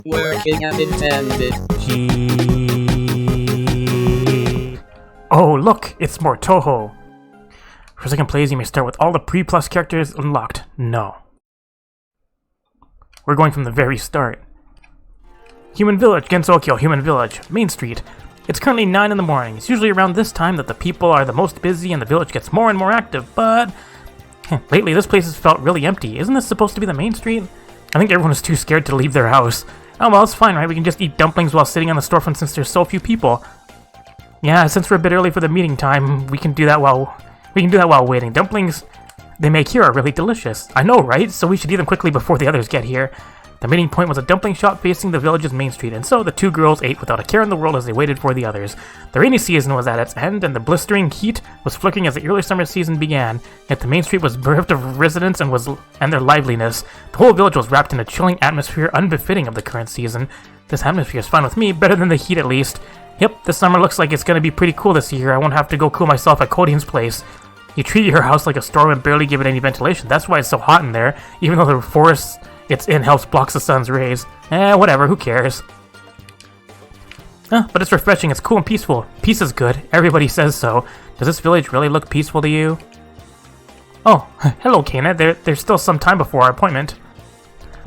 Working as intended. Oh, look! It's more Touhou! For second plays, you may start with all the pre-plus characters unlocked. No. We're going from the very start. Human Village, Gensokyo, Human Village, Main Street. It's currently 9 in the morning. It's usually around this time that the people are the most busy and the village gets more and more active, but... lately, this place has felt really empty. Isn't this supposed to be the main street? I think everyone is too scared to leave their house. Oh well, it's fine, right? We can just eat dumplings while sitting on the storefront since there's so few people. Yeah, since we're a bit early for the meeting time, we can do that while waiting. Dumplings they make here are really delicious. I know, right? So we should eat them quickly before the others get here. The meeting point was a dumpling shop facing the village's main street, and so the two girls ate without a care in the world as they waited for the others. The rainy season was at its end, and the blistering heat was flickering as the early summer season began. Yet the main street was bereft of residents and their liveliness. The whole village was wrapped in a chilling atmosphere unbefitting of the current season. This atmosphere is fine with me, better than the heat at least. Yep, this summer looks like it's gonna be pretty cool this year. I won't have to go cool myself at Codian's place. You treat your house like a store and barely give it any ventilation. That's why it's so hot in there, even though the forest it's in helps blocks the sun's rays. Whatever, who cares? But it's refreshing, it's cool and peaceful. Peace is good, everybody says so. Does this village really look peaceful to you? Oh, hello Kana, there's still some time before our appointment.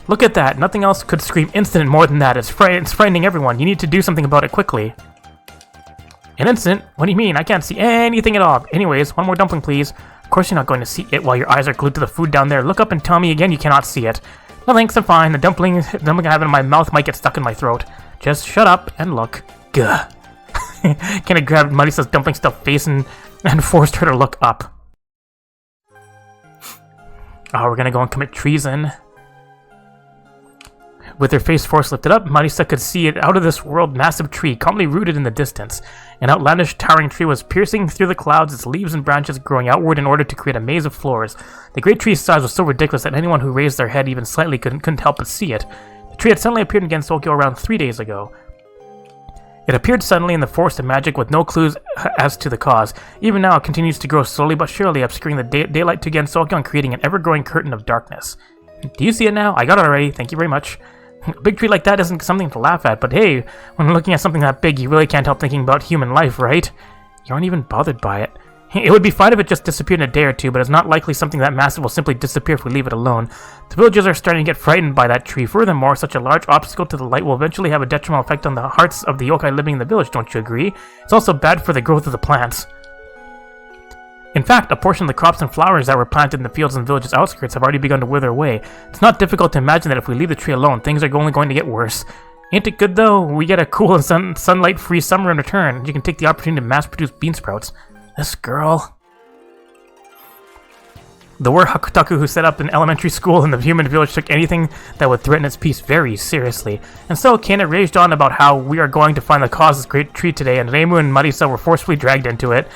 Look at that, nothing else could scream incident more than that. It's frightening everyone, you need to do something about it quickly. An incident? What do you mean? I can't see anything at all. Anyways, one more dumpling please. Of course you're not going to see it while your eyes are glued to the food down there. Look up and tell me again you cannot see it. No thanks, I'm fine. The dumpling I have in my mouth might get stuck in my throat. Just shut up and look. Gah. Kenna grabbed Marisa's dumpling stuffed face and forced her to look up. Oh, we're gonna go and commit treason. With her face force lifted up, Marisa could see an out-of-this-world massive tree calmly rooted in the distance. An outlandish towering tree was piercing through the clouds, its leaves and branches growing outward in order to create a maze of floors. The great tree's size was so ridiculous that anyone who raised their head even slightly couldn't help but see it. The tree had suddenly appeared in Gensokyo around 3 days ago. It appeared suddenly in the forest of magic with no clues as to the cause. Even now it continues to grow slowly but surely, obscuring the daylight to Gensokyo and creating an ever-growing curtain of darkness. Do you see it now? I got it already, thank you very much. A big tree like that isn't something to laugh at, but hey, when looking at something that big, you really can't help thinking about human life, right? You aren't even bothered by it. It would be fine if it just disappeared in a day or two, but it's not likely something that massive will simply disappear if we leave it alone. The villagers are starting to get frightened by that tree. Furthermore, such a large obstacle to the light will eventually have a detrimental effect on the hearts of the yokai living in the village, don't you agree? It's also bad for the growth of the plants. In fact, a portion of the crops and flowers that were planted in the fields and village's outskirts have already begun to wither away. It's not difficult to imagine that if we leave the tree alone, things are only going to get worse. Ain't it good though? We get a cool and sunlight-free summer in return. You can take the opportunity to mass-produce bean sprouts. This girl... The war Hakutaku who set up an elementary school in the human village took anything that would threaten its peace very seriously. And so Kana raged on about how we are going to find the cause of this great tree today, and Reimu and Marisa were forcefully dragged into it.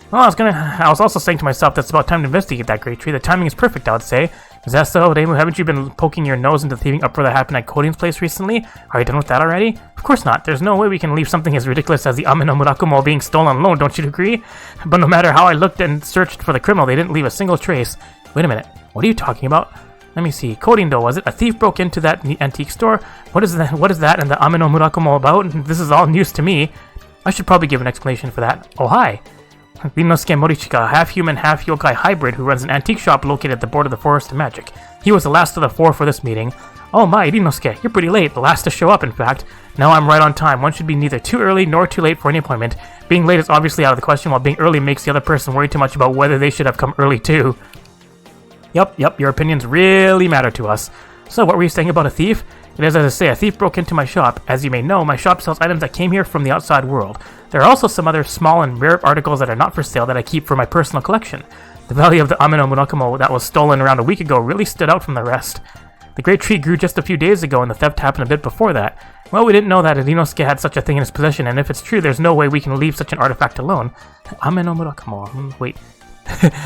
Well, I was also saying to myself that it's about time to investigate that great tree. The timing is perfect, I would say. Is that so, Reimu? Haven't you been poking your nose into the thieving uproar that happened at Codian's place recently? Are you done with that already? Of course not. There's no way we can leave something as ridiculous as the Ame no Murakumo being stolen alone, don't you agree? But no matter how I looked and searched for the criminal, they didn't leave a single trace. Wait a minute. What are you talking about? Let me see. Codian, was it? A thief broke into that antique store? What is that and the Ame no Murakumo about? This is all news to me. I should probably give an explanation for that. Oh, hi. Ryunosuke Morichika, a half-human, half-yokai hybrid who runs an antique shop located at the border of the Forest of Magic. He was the last of the four for this meeting. Oh my, Ryunosuke, you're pretty late. The last to show up, in fact. No, I'm right on time. One should be neither too early nor too late for any appointment. Being late is obviously out of the question, while being early makes the other person worry too much about whether they should have come early too. Yup, your opinions really matter to us. So, what were you saying about a thief? It is as I say, a thief broke into my shop. As you may know, my shop sells items that came here from the outside world. There are also some other small and rare articles that are not for sale that I keep for my personal collection. The value of the Ame no Murakumo that was stolen around a week ago really stood out from the rest. The great tree grew just a few days ago and the theft happened a bit before that. Well, we didn't know that Ryunosuke had such a thing in his possession, and if it's true, there's no way we can leave such an artifact alone. Ame no Murakumo, wait.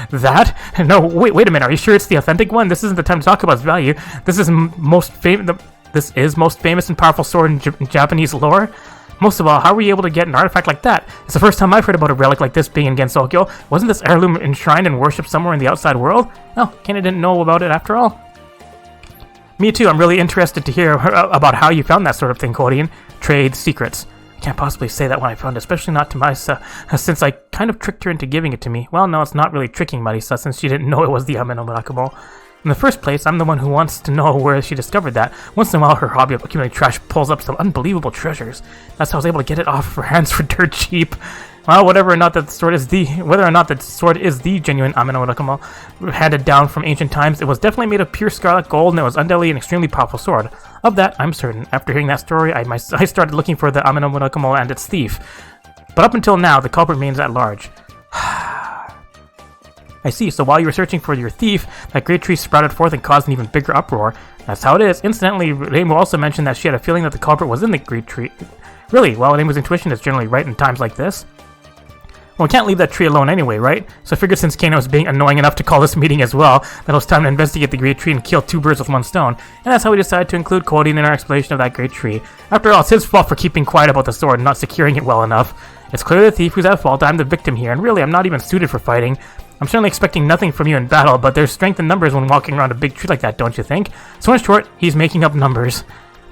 That? No, wait a minute, are you sure it's the authentic one? This isn't the time to talk about its value. This is most famous and powerful sword in Japanese lore. Most of all, how were you able to get an artifact like that? It's the first time I've heard about a relic like this being in Gensokyo. Wasn't this heirloom enshrined and worshipped somewhere in the outside world? Oh, Kana didn't know about it after all. Me too, I'm really interested to hear about how you found that sort of thing, Codian. Trade secrets. I can't possibly say that when I found it, especially not to Marisa, since I kind of tricked her into giving it to me. Well, no, it's not really tricking Marisa, since she didn't know it was the Ameno Murakumo. In the first place, I'm the one who wants to know where she discovered that. Once in a while, her hobby of accumulating trash pulls up some unbelievable treasures. That's how I was able to get it off her hands for dirt cheap. Well, whether or not the sword is the genuine Ameno Murakumo handed down from ancient times, it was definitely made of pure scarlet gold, and it was undoubtedly an extremely powerful sword. Of that, I'm certain. After hearing that story, I started looking for the Ameno Murakumo and its thief. But up until now, the culprit remains at large. I see, so while you were searching for your thief, that great tree sprouted forth and caused an even bigger uproar. That's how it is. Incidentally, Reimu also mentioned that she had a feeling that the culprit was in the great tree. Really? Well, Reimu's intuition is generally right in times like this. Well, we can't leave that tree alone anyway, right? So I figured since Kano was being annoying enough to call this meeting as well, that it was time to investigate the great tree and kill two birds with one stone. And that's how we decided to include Codian in our explanation of that great tree. After all, it's his fault for keeping quiet about the sword and not securing it well enough. It's clearly the thief who's at fault. I'm the victim here, and really, I'm not even suited for fighting. I'm certainly expecting nothing from you in battle, but there's strength in numbers when walking around a big tree like that, don't you think? So in short, he's making up numbers.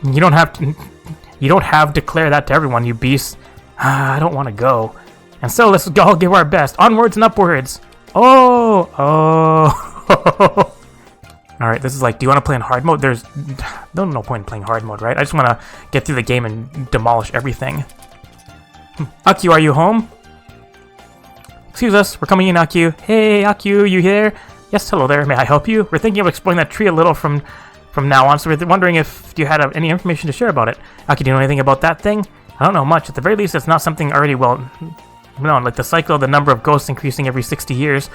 You don't have to declare that to everyone, you beast. I don't want to go. And so let's all give our best. Onwards and upwards. Oh. Alright, this is like, do you want to play in hard mode? There's no point in playing hard mode, right? I just want to get through the game and demolish everything. Akio, are you home? Excuse us, we're coming in, Akio. Hey, Akio, you here? Yes, hello there. May I help you? We're thinking of exploring that tree a little from now on, so we're wondering if you had any information to share about it. Akio, do you know anything about that thing? I don't know much. At the very least, it's not something already well known, like the cycle of the number of ghosts increasing every 60 years.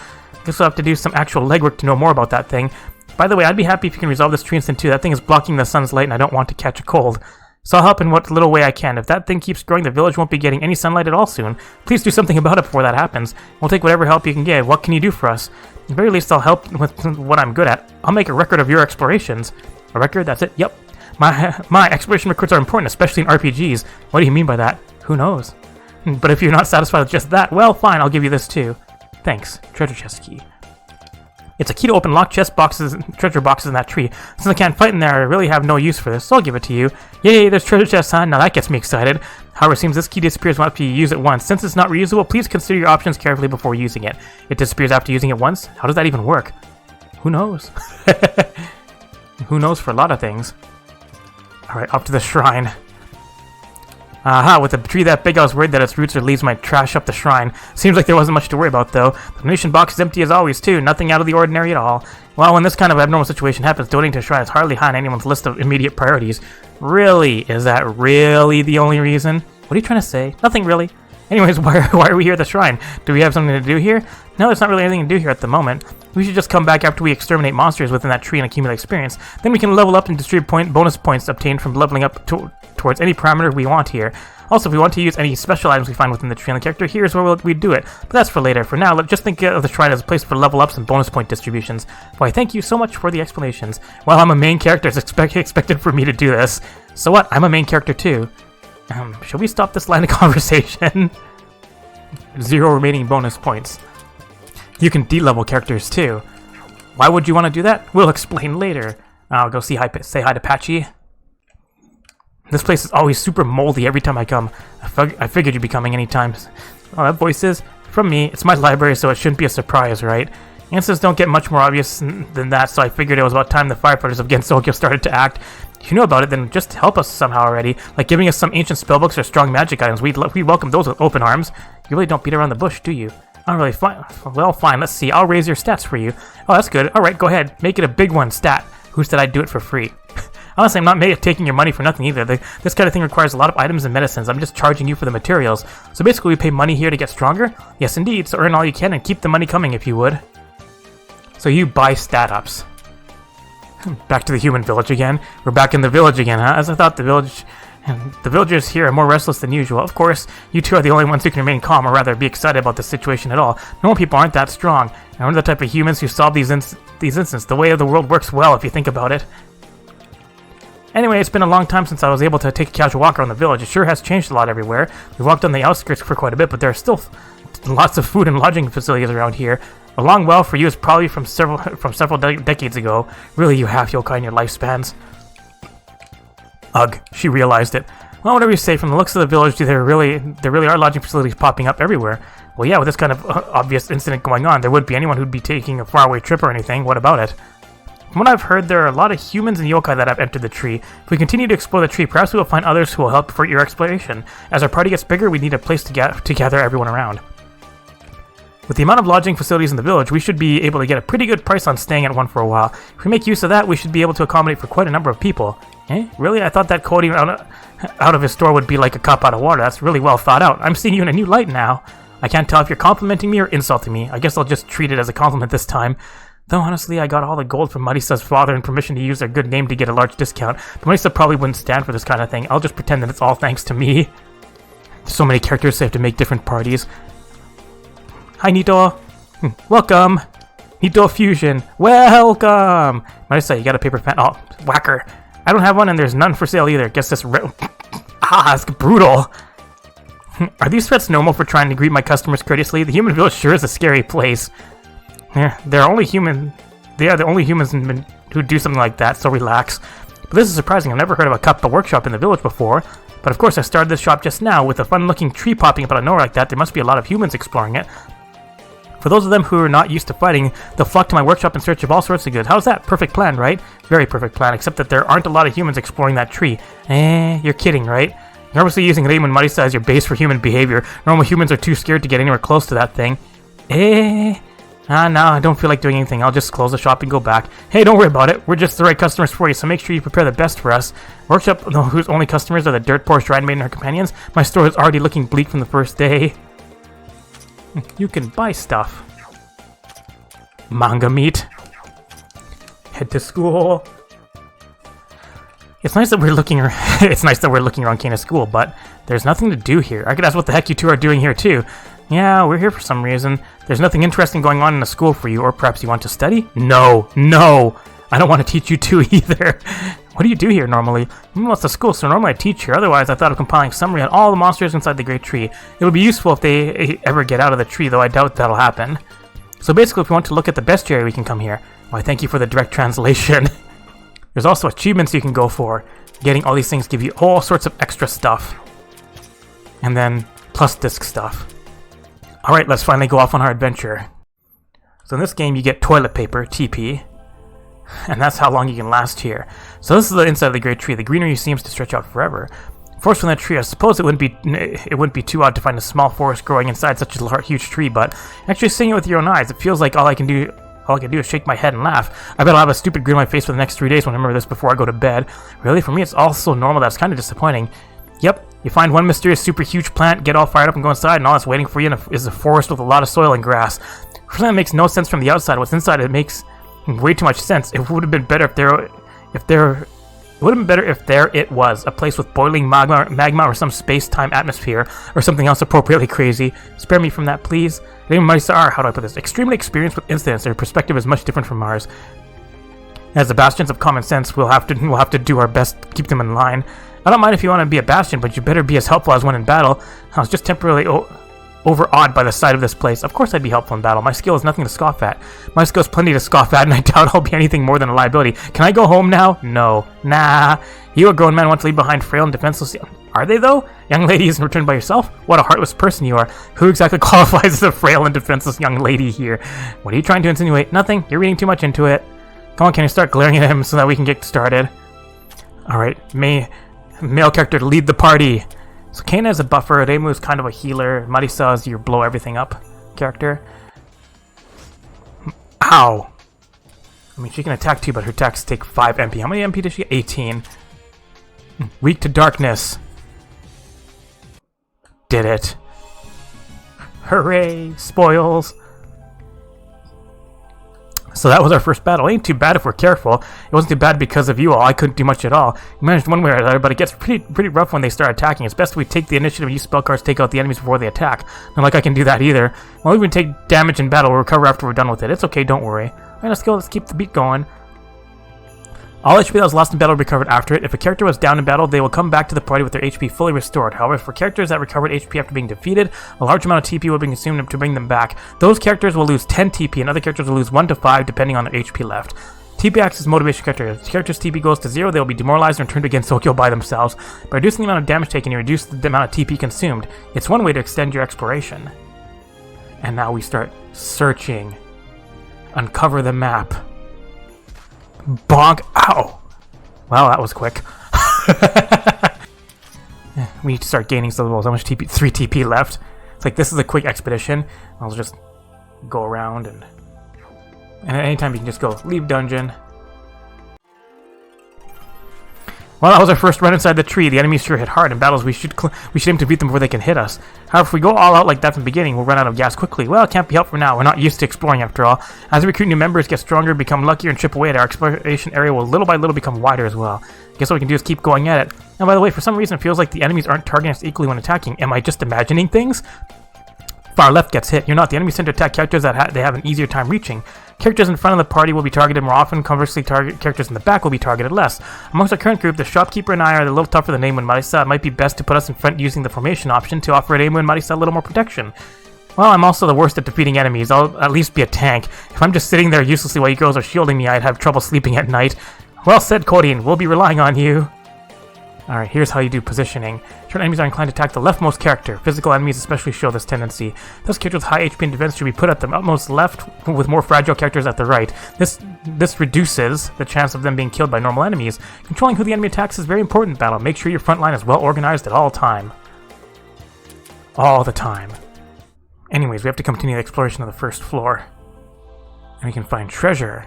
Guess we'll have to do some actual legwork to know more about that thing. By the way, I'd be happy if you can resolve this tree instant too. That thing is blocking the sun's light and I don't want to catch a cold. So I'll help in what little way I can. If that thing keeps growing, the village won't be getting any sunlight at all soon. Please do something about it before that happens. We'll take whatever help you can get. What can you do for us? At the very least, I'll help with what I'm good at. I'll make a record of your explorations. A record? That's it? Yep. My exploration records are important, especially in RPGs. What do you mean by that? Who knows? But if you're not satisfied with just that, well, fine, I'll give you this too. Thanks. Treasure chest key. It's a key to open locked chest boxes, treasure boxes in that tree. Since I can't fight in there, I really have no use for this, so I'll give it to you. Yay, there's treasure chests, huh? Now that gets me excited. However, it seems this key disappears once you use it once. Since it's not reusable, please consider your options carefully before using it. It disappears after using it once? How does that even work? Who knows? Who knows for a lot of things. Alright, up to the shrine. Aha, with a tree that big, I was worried that its roots or leaves might trash up the shrine. Seems like there wasn't much to worry about, though. The donation box is empty as always, too. Nothing out of the ordinary at all. Well, when this kind of abnormal situation happens, donating to a shrine is hardly high on anyone's list of immediate priorities. Really? Is that really the only reason? What are you trying to say? Nothing really. Anyways, why are we here at the shrine? Do we have something to do here? No, there's not really anything to do here at the moment. We should just come back after we exterminate monsters within that tree and accumulate experience. Then we can level up and distribute bonus points obtained from leveling up towards any parameter we want here. Also, if we want to use any special items we find within the tree and the character, here's where we do it. But that's for later. For now, let's just think of the shrine as a place for level ups and bonus point distributions. Why, thank you so much for the explanations. Well, I'm a main character, it's expected for me to do this. So what? I'm a main character too. Should we stop this line of conversation? 0 remaining bonus points. You can de-level characters too. Why would you want to do that? We'll explain later. I'll go say hi to Patchy. This place is always super moldy every time I come. I figured you'd be coming anytime. Oh, that voice is from me. It's my library, so it shouldn't be a surprise, right? Answers don't get much more obvious than that, so I figured it was about time the firefighters of Gensokyo started to act. If you know about it, then just help us somehow already, like giving us some ancient spellbooks or strong magic items. We welcome those with open arms. You really don't beat around the bush, do you? Oh, really? Fine. Well, fine. Let's see. I'll raise your stats for you. Oh, that's good. All right, go ahead. Make it a big one. Stat. Who said I'd do it for free? Honestly, I'm not taking your money for nothing either. This kind of thing requires a lot of items and medicines. I'm just charging you for the materials. So basically, we pay money here to get stronger? Yes, indeed. So earn all you can and keep the money coming if you would. So you buy stat ups. Back to the human village again. We're back in the village again, huh? As I thought, the villagers here are more restless than usual. Of course, you two are the only ones who can remain calm or rather be excited about the situation at all. Normal people aren't that strong. And we're the type of humans who solve these incidents. The way of the world works well if you think about it. Anyway, it's been a long time since I was able to take a casual walk around the village. It sure has changed a lot everywhere. We walked on the outskirts for quite a bit, but there are still lots of food and lodging facilities around here. A long well for you is probably from several decades ago. Really, you have yokai in your lifespans. Ugh, she realized it. Well, whatever you say, from the looks of the village, there really are lodging facilities popping up everywhere. Well, yeah, with this kind of obvious incident going on, there wouldn't be anyone who'd be taking a faraway trip or anything. What about it? From what I've heard, there are a lot of humans and yokai that have entered the tree. If we continue to explore the tree, perhaps we will find others who will help for your exploration. As our party gets bigger, we need a place to gather everyone around. With the amount of lodging facilities in the village, we should be able to get a pretty good price on staying at one for a while. If we make use of that, we should be able to accommodate for quite a number of people. Eh? Really? I thought that quoting out of his store would be like a cup out of water. That's really well thought out. I'm seeing you in a new light now. I can't tell if you're complimenting me or insulting me. I guess I'll just treat it as a compliment this time. Though honestly, I got all the gold from Marisa's father and permission to use their good name to get a large discount. But Marisa probably wouldn't stand for this kind of thing. I'll just pretend that it's all thanks to me. So many characters, so I have to make different parties. Hi, Nito. Welcome. Nito Fusion. Welcome. Marisa, you got a paper pen? Oh, whacker. I don't have one and there's none for sale either. Guess this it's brutal. Are these threats normal for trying to greet my customers courteously? The human village sure is a scary place. Yeah, they are the only humans who do something like that, so relax. But this is surprising. I've never heard of a Kappa workshop in the village before. But of course I started this shop just now. With a fun-looking tree popping up out of nowhere like that, there must be a lot of humans exploring it. For those of them who are not used to fighting, they'll flock to my workshop in search of all sorts of goods. How's that? Perfect plan, right? Very perfect plan, except that there aren't a lot of humans exploring that tree. You're kidding, right? You're obviously using Reimu and Marisa as your base for human behavior. Normal humans are too scared to get anywhere close to that thing. No, I don't feel like doing anything. I'll just close the shop and go back. Hey, don't worry about it. We're just the right customers for you, so make sure you prepare the best for us. Workshop, whose only customers are the dirt poor shrine maiden and her companions. My store is already looking bleak from the first day. You can buy stuff. Manga meat. Head to school. It's nice that we're looking around Kana's school, but there's nothing to do here. I could ask what the heck you two are doing here too. Yeah, we're here for some reason. There's nothing interesting going on in the school for you, or perhaps you want to study? No. I don't want to teach you two either. What do you do here normally? Well, it's a school, so normally I teach here. Otherwise, I thought of compiling a summary on all the monsters inside the Great Tree. It would be useful if they ever get out of the tree, though I doubt that'll happen. So basically, if we want to look at the bestiary, we can come here. Why, thank you for the direct translation. There's also achievements you can go for. Getting all these things give you all sorts of extra stuff. And then, plus disc stuff. Alright, let's finally go off on our adventure. So in this game, you get toilet paper, TP. And that's how long you can last here. So this is the inside of the Great Tree. The greenery seems to stretch out forever. Forest from that tree, I suppose it wouldn't be too odd to find a small forest growing inside such a huge tree, but actually seeing it with your own eyes, it feels like all I can do is shake my head and laugh. I bet I'll have a stupid grin on my face for the next 3 days when I remember this before I go to bed. Really, for me, it's all so normal that it's kind of disappointing. Yep, you find one mysterious super huge plant, get all fired up and go inside, and all that's waiting for you is a forest with a lot of soil and grass. For something that makes no sense from the outside, what's inside it makes way too much sense. It would have been better if there it was, a place with boiling magma or some space-time atmosphere, or something else appropriately crazy. Spare me from that, please. They might are, how do I put this, extremely experienced with incidents. Their perspective is much different from ours. As the bastions of common sense, we'll have to do our best to keep them in line. I don't mind if you want to be a bastion, but you better be as helpful as when in battle. I was just temporarily overawed by the sight of this place. Of course I'd be helpful in battle. My skill is nothing to scoff at. My skill is plenty to scoff at, and I doubt I'll be anything more than a liability. Can I go home now? No. Nah. You, a grown man, want to leave behind frail and defenseless... Are they, though? Young lady isn't returned by yourself? What a heartless person you are. Who exactly qualifies as a frail and defenseless young lady here? What are you trying to insinuate? Nothing. You're reading too much into it. Come on, can you start glaring at him so that we can get started? Alright, male character to lead the party. So Kana is a buffer, Reimu is kind of a healer, Marisa is your blow everything up character. Ow! I mean, she can attack too, but her attacks take 5 MP. How many MP does she get? 18. Weak to darkness. Did it. Hooray! Spoils! So that was our first battle. Ain't too bad if we're careful. It wasn't too bad because of you all. I couldn't do much at all. We managed one way or another, but it gets pretty rough when they start attacking. It's best if we take the initiative and use spell cards to take out the enemies before they attack. Not like I can do that either. Well, even take damage in battle, we'll recover after we're done with it. It's okay, don't worry. Alright, let's go. Let's keep the beat going. All HP that was lost in battle will be recovered after it. If a character was down in battle, they will come back to the party with their HP fully restored. However, for characters that recovered HP after being defeated, a large amount of TP will be consumed to bring them back. Those characters will lose 10 TP, and other characters will lose 1 to 5 depending on their HP left. TP acts as motivation character. If characters' TP goes to 0, they will be demoralized and returned to Gensokyo by themselves. By reducing the amount of damage taken, you reduce the amount of TP consumed. It's one way to extend your exploration. And now we start searching. Uncover the map. Bonk! Ow! Well, that was quick. We need to start gaining some levels. How much TP? 3 TP left. It's like, this is a quick expedition. I'll just go around and at any time you can just go, leave dungeon. Well, that was our first run inside the tree. The enemies sure hit hard. In battles, we should aim to beat them before they can hit us. However, if we go all out like that from the beginning, we'll run out of gas quickly. Well, it can't be helped for now. We're not used to exploring after all. As we recruit new members, get stronger, become luckier, and chip away at our exploration area will little by little become wider as well. I guess what we can do is keep going at it. And by the way, for some reason, it feels like the enemies aren't targeting us equally when attacking. Am I just imagining things? Far left gets hit. You're not. The enemies tend to attack characters that they have an easier time reaching. Characters in front of the party will be targeted more often. Conversely, characters in the back will be targeted less. Amongst our current group, the shopkeeper and I are a little tougher than Reimu and Marisa. It might be best to put us in front using the formation option to offer Reimu and Marisa a little more protection. Well, I'm also the worst at defeating enemies. I'll at least be a tank. If I'm just sitting there uselessly while you girls are shielding me, I'd have trouble sleeping at night. Well said, Codine. We'll be relying on you. Alright, here's how you do positioning. Certain enemies are inclined to attack the leftmost character. Physical enemies especially show this tendency. Those characters with high HP and defense should be put at the utmost left, with more fragile characters at the right. This reduces the chance of them being killed by normal enemies. Controlling who the enemy attacks is very important in battle. Make sure your front line is well organized at all time. All the time. Anyways, we have to continue the exploration of the first floor. And we can find treasure.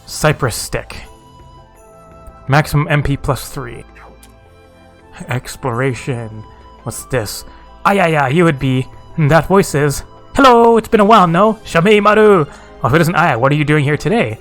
Cypress stick. Maximum MP +3. Exploration. What's this? Ayaya, you would be. That voice is. Hello, it's been a while, no? Shamei Maru. Well, if it isn't Aya, what are you doing here today?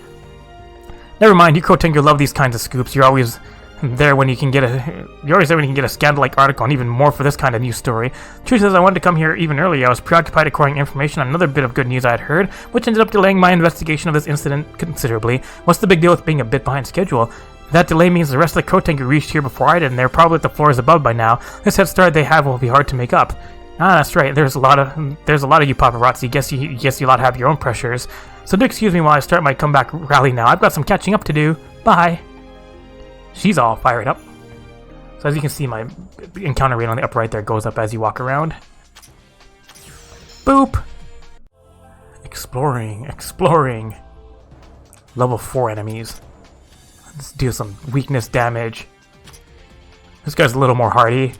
Never mind, you Kotengu love these kinds of scoops. You're always there when you can get a scandal-like article, and even more for this kind of news story. Truth is, I wanted to come here even earlier. I was preoccupied acquiring information on another bit of good news I had heard, which ended up delaying my investigation of this incident considerably. What's the big deal with being a bit behind schedule? That delay means the rest of the Kotengu reached here before I did, and they're probably at the floors above by now. This head start they have will be hard to make up. Ah, that's right. There's a lot of you paparazzi. Guess you lot have your own pressures. So do excuse me while I start my comeback rally now. I've got some catching up to do. Bye. She's all fired up. So as you can see, my encounter rate on the upper right there goes up as you walk around. Boop. Exploring. Level 4 enemies. Let's do some weakness damage. This guy's a little more hardy.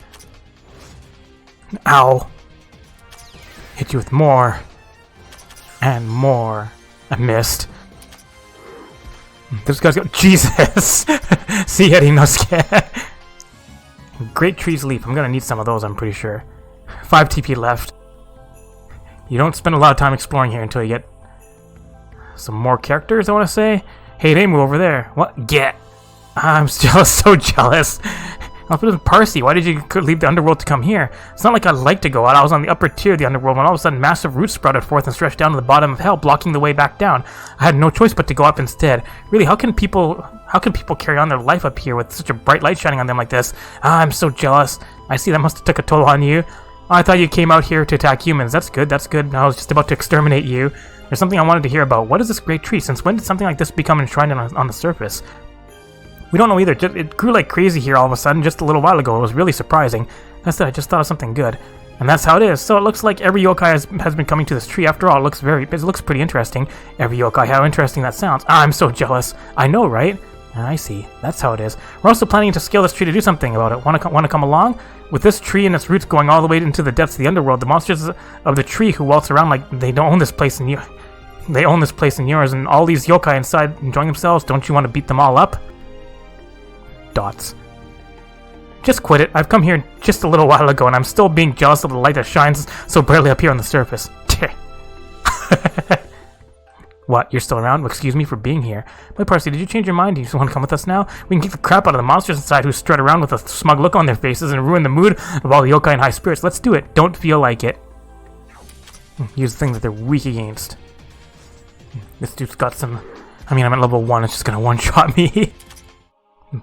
Ow. Hit you with more. And more. I missed. This guy's got. Jesus! See, Nosuke. Great Tree's Leap. I'm gonna need some of those, I'm pretty sure. 5 TP left. You don't spend a lot of time exploring here until you get some more characters, I want to say. Hey, Reimu over there. What? Get. I'm still so jealous. I'll put it in Parsi. Why did you leave the underworld to come here? It's not like I'd like to go out. I was on the upper tier of the underworld when all of a sudden massive roots sprouted forth and stretched down to the bottom of hell, blocking the way back down. I had no choice but to go up instead. Really, how can people carry on their life up here with such a bright light shining on them like this? Ah, I'm so jealous. I see that must have took a toll on you. Oh, I thought you came out here to attack humans. That's good. I was just about to exterminate you. There's something I wanted to hear about. What is this great tree? Since when did something like this become enshrined on the surface? We don't know either. It grew like crazy here all of a sudden just a little while ago. It was really surprising. That's it. I just thought of something good. And that's how it is. So it looks like every yokai has been coming to this tree. After all, it looks pretty interesting. Every yokai, how interesting that sounds. Ah, I'm so jealous. I know, right? I see. That's how it is. We're also planning to scale this tree to do something about it. Want to come along? With this tree and its roots going all the way into the depths of the underworld, the monsters of the tree who waltz around like they don't own this place and they own this place and yours, and all these yokai inside enjoying themselves. Don't you want to beat them all up? Dots. Just quit it. I've come here just a little while ago, and I'm still being jealous of the light that shines so brightly up here on the surface. What? You're still around? Well, excuse me for being here. My Parsi, did you change your mind? Do you just want to come with us now? We can kick the crap out of the monsters inside who strut around with a smug look on their faces and ruin the mood of all the yokai in high spirits. Let's do it. Don't feel like it. Use the thing that they're weak against. This dude's got some I mean, I'm at level 1, it's just gonna one-shot me.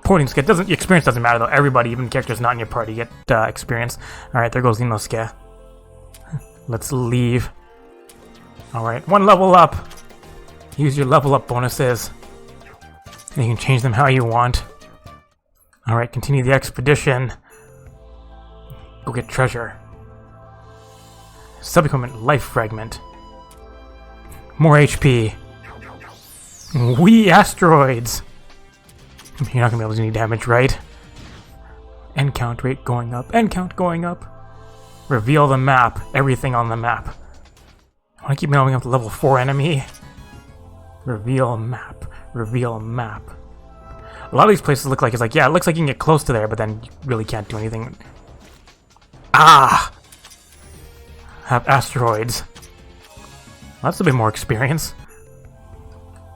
Porting skill doesn't. Experience doesn't matter though. Everybody, even characters not in your party, get experience. All right, there goes Inosuke. Let's leave. All right, 1 level up. Use your level up bonuses, and you can change them how you want. All right, continue the expedition. Go get treasure. Sub-equipment life fragment. More HP. Wee asteroids. You're not gonna be able to do any damage, right? End count rate going up. End count going up. Reveal the map. Everything on the map. I want to keep going up to level 4 enemy. Reveal map. Reveal map. A lot of these places look like it's like, yeah, it looks like you can get close to there, but then you really can't do anything. Ah! Have asteroids. Well, that's a bit more experience.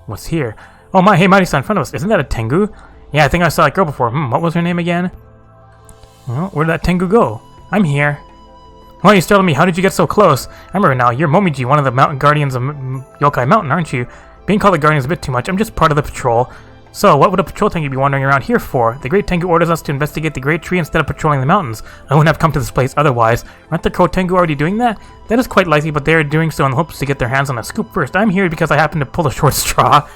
What's here? Oh my, hey, Mighty-san in front of us. Isn't that a Tengu? Yeah, I think I saw that girl before. What was her name again? Well, where did that Tengu go? I'm here. Why are you startling me? How did you get so close? I remember now, you're Momiji, one of the mountain guardians of Yokai Mountain, aren't you? Being called a guardian is a bit too much. I'm just part of the patrol. So, what would a patrol Tengu be wandering around here for? The Great Tengu orders us to investigate the Great Tree instead of patrolling the mountains. I wouldn't have come to this place otherwise. Aren't the Crow Tengu already doing that? That is quite likely, but they are doing so in hopes to get their hands on a scoop first. I'm here because I happen to pull a short straw.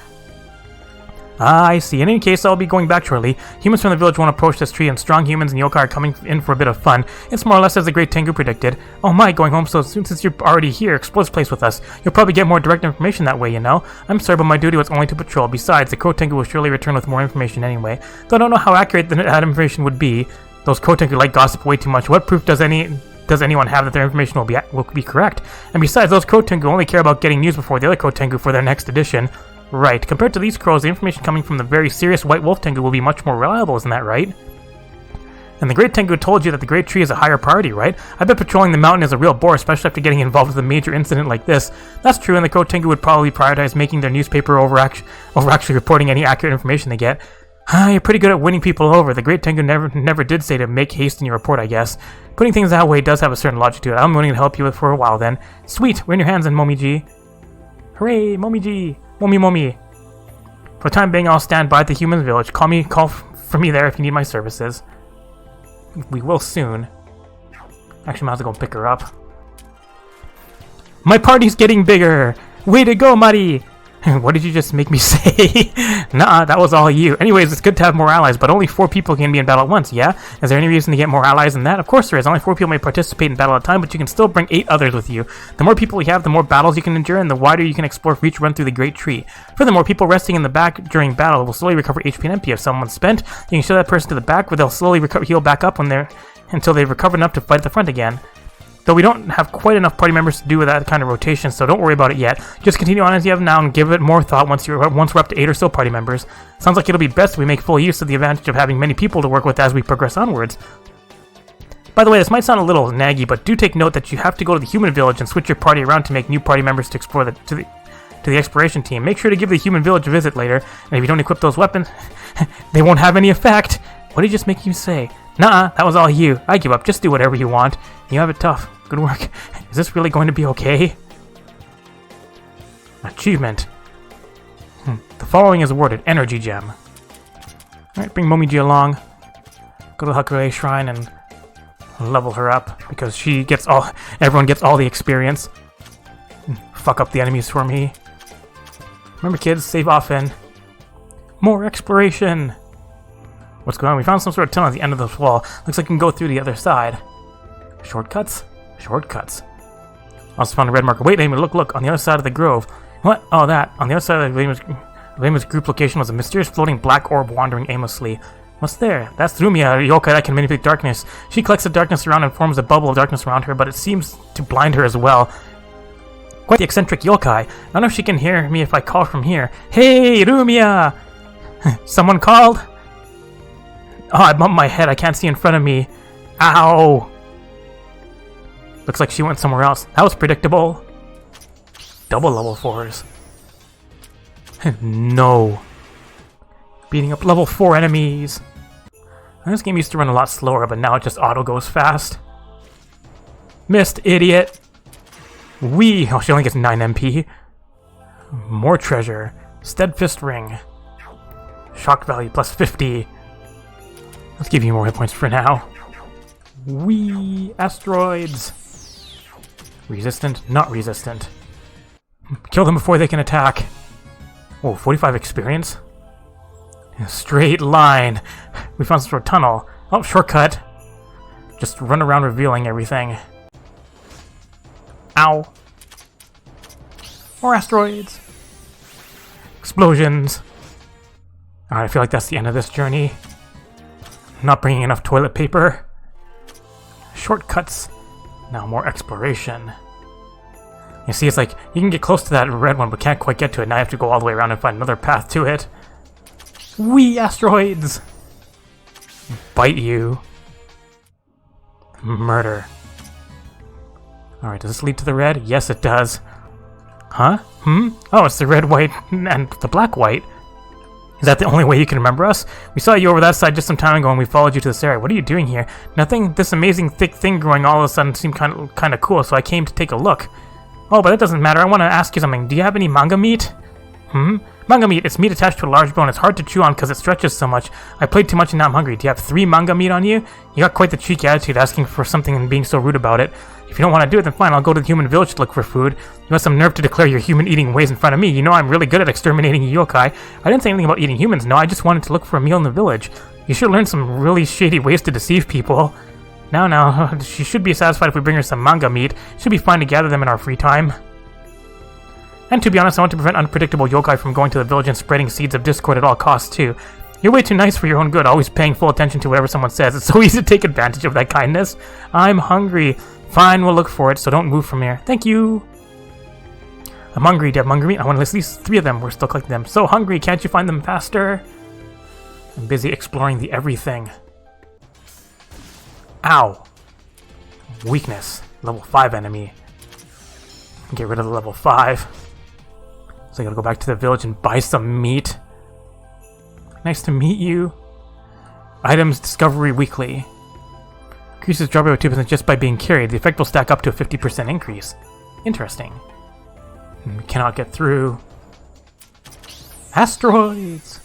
Ah, I see. In any case, I'll be going back shortly. Humans from the village won't approach this tree, and strong humans and yokai are coming in for a bit of fun. It's more or less as the Great Tengu predicted. Oh my, going home so soon since you're already here. Explore this place with us. You'll probably get more direct information that way, you know? I'm sorry, but my duty was only to patrol. Besides, the Crow Tengu will surely return with more information anyway. Though I don't know how accurate that information would be. Those Crow Tengu like gossip way too much. What proof does anyone have that their information will be correct? And besides, those Crow Tengu only care about getting news before the other Crow Tengu for their next edition. Right. Compared to these crows, the information coming from the very serious White Wolf Tengu will be much more reliable, isn't that right? And the Great Tengu told you that the Great Tree is a higher priority, right? I bet patrolling the mountain is a real bore, especially after getting involved with a major incident like this. That's true, and the Crow Tengu would probably prioritize making their newspaper over actually reporting any accurate information they get. You're pretty good at winning people over. The Great Tengu never did say to make haste in your report, I guess. Putting things that way does have a certain logic to it. I'm willing to help you for a while then. Sweet! We're in your hands then, Momiji. Hooray, Momiji! Momi. For the time being, I'll stand by at the human village. Call for me there if you need my services. We will soon. Actually, I might have to go pick her up. My party's getting bigger! Way to go, Mari! What did you just make me say? Nah, that was all you. Anyways, it's good to have more allies, but only 4 people can be in battle at once, yeah? Is there any reason to get more allies than that? Of course there is. Only 4 people may participate in battle at a time, but you can still bring 8 others with you. The more people you have, the more battles you can endure, and the wider you can explore for each run through the Great Tree. Furthermore, people resting in the back during battle will slowly recover HP and MP. If someone's spent, you can show that person to the back, where they'll slowly heal back up until they've recovered enough to fight at the front again. Though we don't have quite enough party members to do with that kind of rotation, so don't worry about it yet. Just continue on as you have now and give it more thought once we're up to 8 or so party members. Sounds like it'll be best if we make full use of the advantage of having many people to work with as we progress onwards. By the way, this might sound a little naggy, but do take note that you have to go to the human village and switch your party around to make new party members to explore to the exploration team. Make sure to give the human village a visit later, and if you don't equip those weapons, they won't have any effect. What did he just make you say? Nah, that was all you. I give up. Just do whatever you want. You have it tough. Good work. Is this really going to be okay? Achievement. The following is awarded. Energy Gem. Alright, bring Momiji along. Go to the Hakurei Shrine and level her up, because everyone gets all the experience. Fuck up the enemies for me. Remember kids, save often. More exploration! What's going on? We found some sort of tunnel at the end of this wall. Looks like we can go through the other side. Shortcuts? Shortcuts. Also found a red marker. Wait, Amy, look, on the other side of the grove. What? Oh, that. On the other side of the Labyrinth group location was a mysterious floating black orb wandering aimlessly. What's there? That's Rumia, a yokai that can manipulate darkness. She collects the darkness around and forms a bubble of darkness around her, but it seems to blind her as well. Quite the eccentric yokai. I don't know if she can hear me if I call from here. Hey, Rumia! Someone called? Oh, I bumped my head. I can't see in front of me. Ow! Looks like she went somewhere else. That was predictable. Double level 4s. No. Beating up level 4 enemies. This game used to run a lot slower, but now it just auto goes fast. Missed, idiot. Oh, she only gets 9 MP. More treasure. Steadfast Ring. Shock value plus 50. Let's give you more hit points for now. Wee asteroids. Resistant, not resistant. Kill them before they can attack. Oh, 45 experience. A straight line. We found some sort of tunnel. Oh, shortcut. Just run around revealing everything. Ow. More asteroids. Explosions. Alright, I feel like that's the end of this journey. Not bringing enough toilet paper. Shortcuts. Now more exploration. You see, it's like, you can get close to that red one, but can't quite get to it. Now you have to go all the way around and find another path to it. Wee asteroids! Bite you. Murder. Alright, does this lead to the red? Yes, it does. Huh? Oh, it's the red, white, and the black, white. Is that the only way you can remember us? We saw you over that side just some time ago and we followed you to this area. What are you doing here? Nothing. This amazing thick thing growing all of a sudden seemed kind of cool, so I came to take a look. Oh, but it doesn't matter. I want to ask you something. Do you have any manga meat? Manga meat. It's meat attached to a large bone. It's hard to chew on because it stretches so much. I played too much and now I'm hungry. Do you have 3 manga meat on you? You got quite the cheeky attitude asking for something and being so rude about it. If you don't want to do it, then fine. I'll go to the human village to look for food. You have some nerve to declare your human-eating ways in front of me. You know I'm really good at exterminating yokai. I didn't say anything about eating humans. No, I just wanted to look for a meal in the village. You should learn some really shady ways to deceive people. Now, she should be satisfied if we bring her some manga meat. Should be fine to gather them in our free time. And to be honest, I want to prevent unpredictable yokai from going to the village and spreading seeds of discord at all costs, too. You're way too nice for your own good, always paying full attention to whatever someone says. It's so easy to take advantage of that kindness. I'm hungry. Fine, we'll look for it, so don't move from here. Thank you. I'm hungry. Do you have manga meat? I want at least 3 of them. We're still collecting them. So hungry, can't you find them faster? I'm busy exploring the everything. Ow. Weakness. Level 5 enemy. Get rid of the level 5. So I gotta go back to the village and buy some meat. Nice to meet you. Items Discovery Weekly. Increases drawback by 2% just by being carried. The effect will stack up to a 50% increase. Interesting. We cannot get through. Asteroids!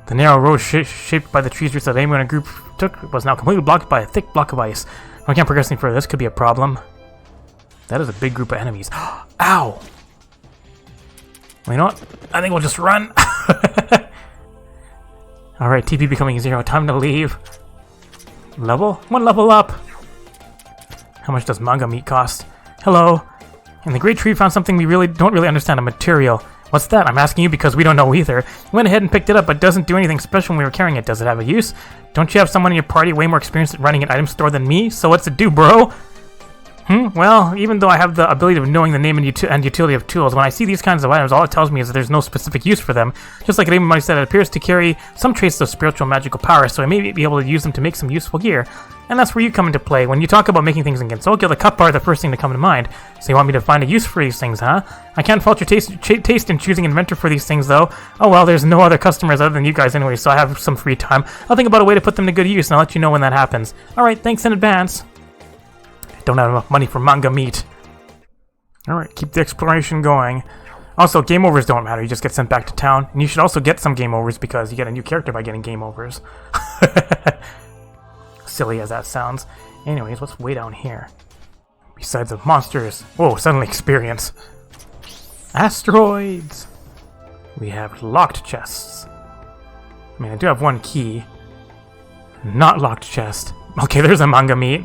The narrow road shaped by the trees roots that anyone in a group took was now completely blocked by a thick block of ice. I can't progress any further. This could be a problem. That is a big group of enemies. Ow! Well, you know what? I think we'll just run. Alright, TP becoming 0. Time to leave. Level? 1 level up! How much does manga meat cost? Hello? In the great tree we found something we don't really understand, a material. What's that? I'm asking you because we don't know either. We went ahead and picked it up, but it doesn't do anything special when we were carrying it. Does it have a use? Don't you have someone in your party way more experienced at running an item store than me? So what's it do, bro? Well, even though I have the ability of knowing the name and utility of tools, when I see these kinds of items, all it tells me is that there's no specific use for them. Just like Raymond said, it appears to carry some traces of spiritual magical power, so I may be able to use them to make some useful gear. And that's where you come into play. When you talk about making things in Gensokyo, the cup are the first thing to come to mind. So you want me to find a use for these things, huh? I can't fault your taste in choosing an inventor for these things, though. Oh well, there's no other customers other than you guys anyway, so I have some free time. I'll think about a way to put them to good use, and I'll let you know when that happens. Alright, thanks in advance. Don't have enough money for manga meat. Alright, keep the exploration going. Also, game overs don't matter, you just get sent back to town. And you should also get some game overs because you get a new character by getting game overs. Silly as that sounds. Anyways, what's way down here? Besides the monsters. Whoa, suddenly experience. Asteroids! We have locked chests. I mean, I do have 1 key. Not locked chest. Okay, there's a manga meat.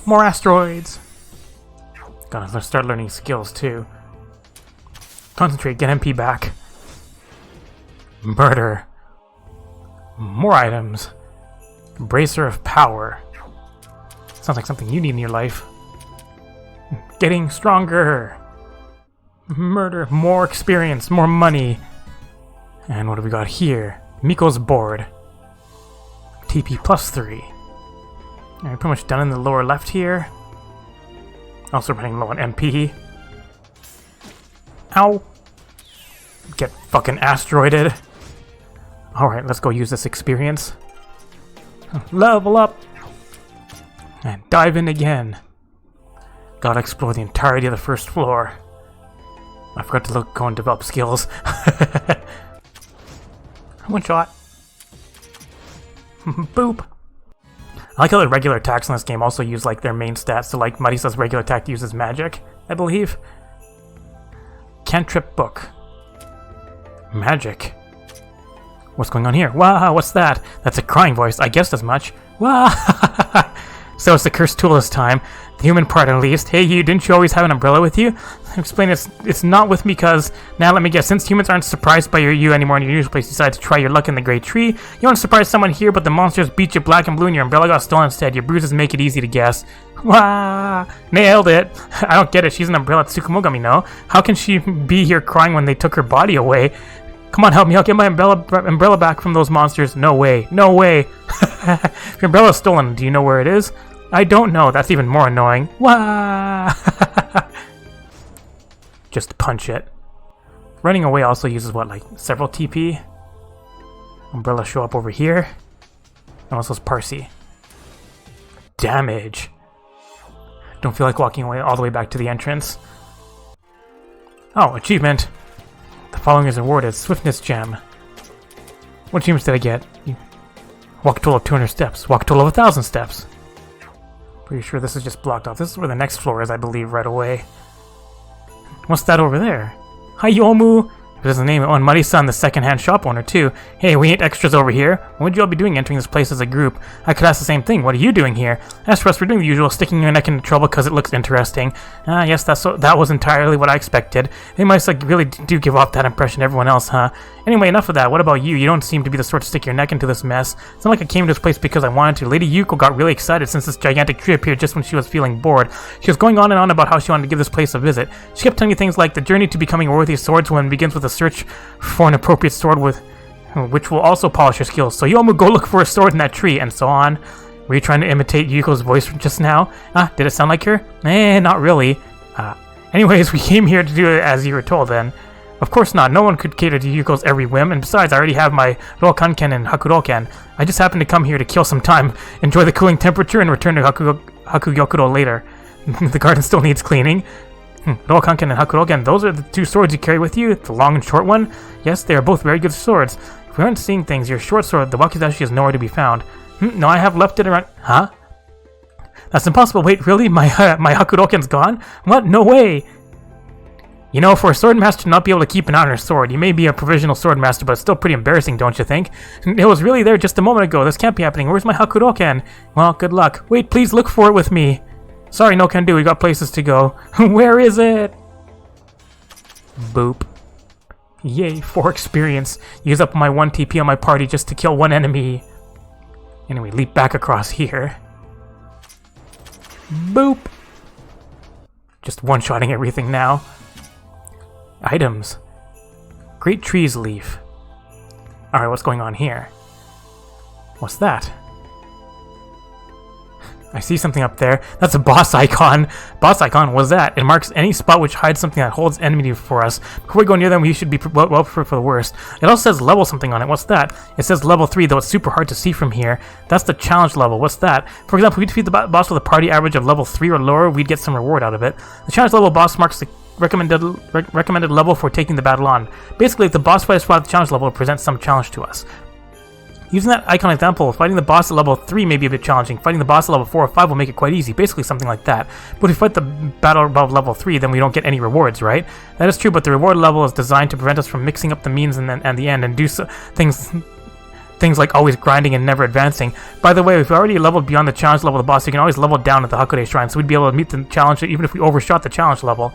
More asteroids! Gotta start learning skills too. Concentrate, get MP back. Murder. More items. Bracer of power. Sounds like something you need in your life. Getting stronger. Murder. More experience. More money. And what do we got here? Miko's board. TP plus 3. Alright, pretty much done in the lower left here. Also running low on MP. Ow! Get fucking asteroided. Alright, let's go use this experience. Level up! And dive in again. Gotta explore the entirety of the first floor. I forgot to go and develop skills. One shot. Boop. I like how the regular attacks in this game also use like their main stats. So like Marisa's regular attack uses magic, I believe. Cantrip book. Magic. What's going on here? Wow, what's that? That's a crying voice. I guessed as much. Wow. So it's the cursed tool this time. The human part at least. Hey you, didn't you always have an umbrella with you? Explain it's not with me because, now let me guess, since humans aren't surprised by you anymore in your usual place, you decide to try your luck in the Great Tree. You want to surprise someone here, but the monsters beat you black and blue and your umbrella got stolen instead. Your bruises make it easy to guess. Wah! Nailed it! I don't get it, she's an umbrella Tsukumogami, no? How can she be here crying when they took her body away? Come on, help me, I'll get my umbrella back from those monsters. No way, no way! If your umbrella's stolen, do you know where it is? I don't know, that's even more annoying. Wah! Just punch it. Running away also uses what, like several TP? Umbrella show up over here. And also it's Parsi. Damage. Don't feel like walking away all the way back to the entrance. Oh, achievement. The following is awarded. Swiftness Gem. What achievements did I get? Walk a total of 200 steps. Walk a total of 1,000 steps. Pretty sure this is just blocked off. This is where the next floor is, I believe, right away. What's that over there? Hayomu! There's the name of Marisa-san, the second-hand shop owner, too. Hey, we ain't extras over here. What would you all be doing entering this place as a group? I could ask the same thing. What are you doing here? As for us, we're doing the usual, sticking your neck into trouble because it looks interesting. Yes, that was entirely what I expected. They might really do give off that impression to everyone else, huh? Anyway, enough of that. What about you? You don't seem to be the sort to stick your neck into this mess. It's not like I came to this place because I wanted to. Lady Yuko got really excited since this gigantic tree appeared just when she was feeling bored. She was going on and on about how she wanted to give this place a visit. She kept telling me things like the journey to becoming a worthy swordsman begins with a search for an appropriate sword which will also polish your skills. So Yomu, go look for a sword in that tree, and so on. Were you trying to imitate Yuko's voice just now? Did it sound like her? Not really. Anyways, we came here to do it as you were told then. Of course not. No one could cater to Yuko's every whim, and besides, I already have my Rokanken and Hakuroken. I just happened to come here to kill some time, enjoy the cooling temperature, and return to Hakugyokuro later. The garden still needs cleaning. Rokanken and Hakuroken, those are the two swords you carry with you? The long and short one? Yes, they are both very good swords. If we aren't seeing things, your short sword, the wakizashi, is nowhere to be found. No, I have left it around... Huh? That's impossible. Wait, really? My Hakuroken's gone? What? No way! You know, for a sword master to not be able to keep an eye on her sword, you may be a provisional sword master, but it's still pretty embarrassing, don't you think? It was really there just a moment ago. This can't be happening. Where's my Hakuroken? Well, good luck. Wait, please look for it with me. Sorry, no can do. We got places to go. Where is it? Boop. Yay, 4 experience. Use up my 1 TP on my party just to kill 1 enemy. Anyway, leap back across here. Boop. Just one-shotting everything now. Items. Great trees leaf. Alright, what's going on here? What's that? I see something up there. That's a boss icon. Boss icon, what's that? It marks any spot which hides something that holds enmity for us. Before we go near them, we should be well prepared for the worst. It also says level something on it. What's that? It says level 3, though it's super hard to see from here. That's the challenge level. What's that? For example, if we defeat the boss with a party average of level 3 or lower, we'd get some reward out of it. The challenge level boss marks the recommended level for taking the battle on. Basically, if the boss fight is fought at the challenge level, it presents some challenge to us. Using that icon example, fighting the boss at level 3 may be a bit challenging. Fighting the boss at level 4 or 5 will make it quite easy. Basically something like that. But if we fight the battle above level 3, then we don't get any rewards, right? That is true, but the reward level is designed to prevent us from mixing up the means and the end, and do things like always grinding and never advancing. By the way, if we already leveled beyond the challenge level of the boss, you can always level down at the Hakude Shrine, so we'd be able to meet the challenge even if we overshot the challenge level.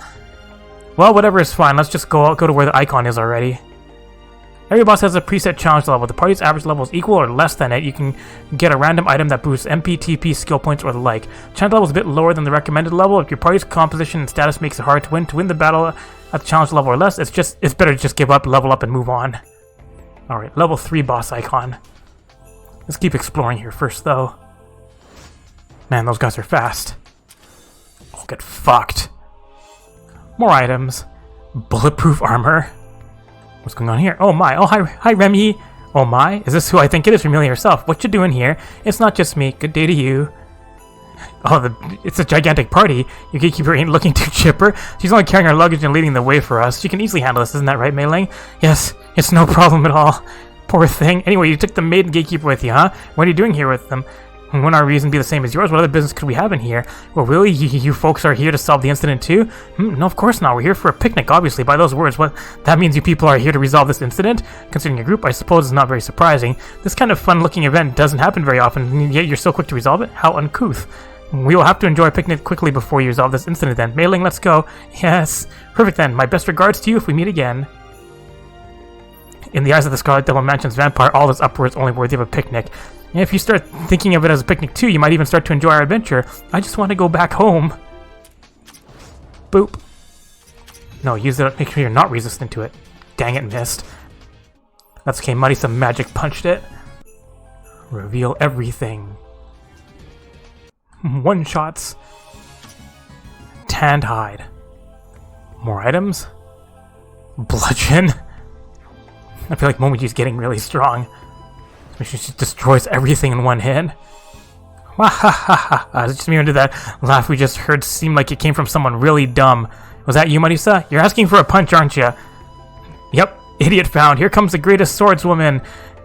Well, whatever is fine. Let's just go to where the icon is already. Every boss has a preset challenge level. The party's average level is equal or less than it. You can get a random item that boosts MP, TP, skill points, or the like. Challenge level is a bit lower than the recommended level. If your party's composition and status makes it hard to win the battle at the challenge level or less, it's better to just give up, level up, and move on. Alright, level 3 boss icon. Let's keep exploring here first, though. Man, those guys are fast. I'll get fucked. More items. Bulletproof armor. What's going on here? Oh my. Oh, hi Remy. Oh my. Is this who I think it is? Familiar yourself. What you doing here? It's not just me. Good day to you. Oh, it's a gigantic party. Your gatekeeper ain't looking too chipper. She's only carrying our luggage and leading the way for us. She can easily handle this, isn't that right, Mei Ling? Yes, it's no problem at all. Poor thing. Anyway, you took the maid and gatekeeper with you, huh? What are you doing here with them? Wouldn't our reason be the same as yours? What other business could we have in here? Well, really? You folks are here to solve the incident too? No, of course not. We're here for a picnic, obviously. By those words, what that means you people are here to resolve this incident? Considering your group, I suppose it's not very surprising. This kind of fun-looking event doesn't happen very often, yet you're so quick to resolve it? How uncouth. We will have to enjoy a picnic quickly before you resolve this incident then. Mei Ling, let's go. Yes. Perfect then. My best regards to you if we meet again. In the eyes of the Scarlet Devil Mansion's vampire, all this uproar is only worthy of a picnic. And if you start thinking of it as a picnic too, you might even start to enjoy our adventure. I just want to go back home. Boop. No, use it. Make sure you're not resistant to it. Dang it, missed. That's okay. Marisa magic punched it. Reveal everything. One shots. Tanned hide. More items. Bludgeon. I feel like Momoji's getting really strong. She just destroys everything in one hit. Wahahaha. Just me into that laugh we just heard seemed like it came from someone really dumb. Was that you, Marisa? You're asking for a punch, aren't you? Yep. Idiot found. Here comes the greatest swordswoman.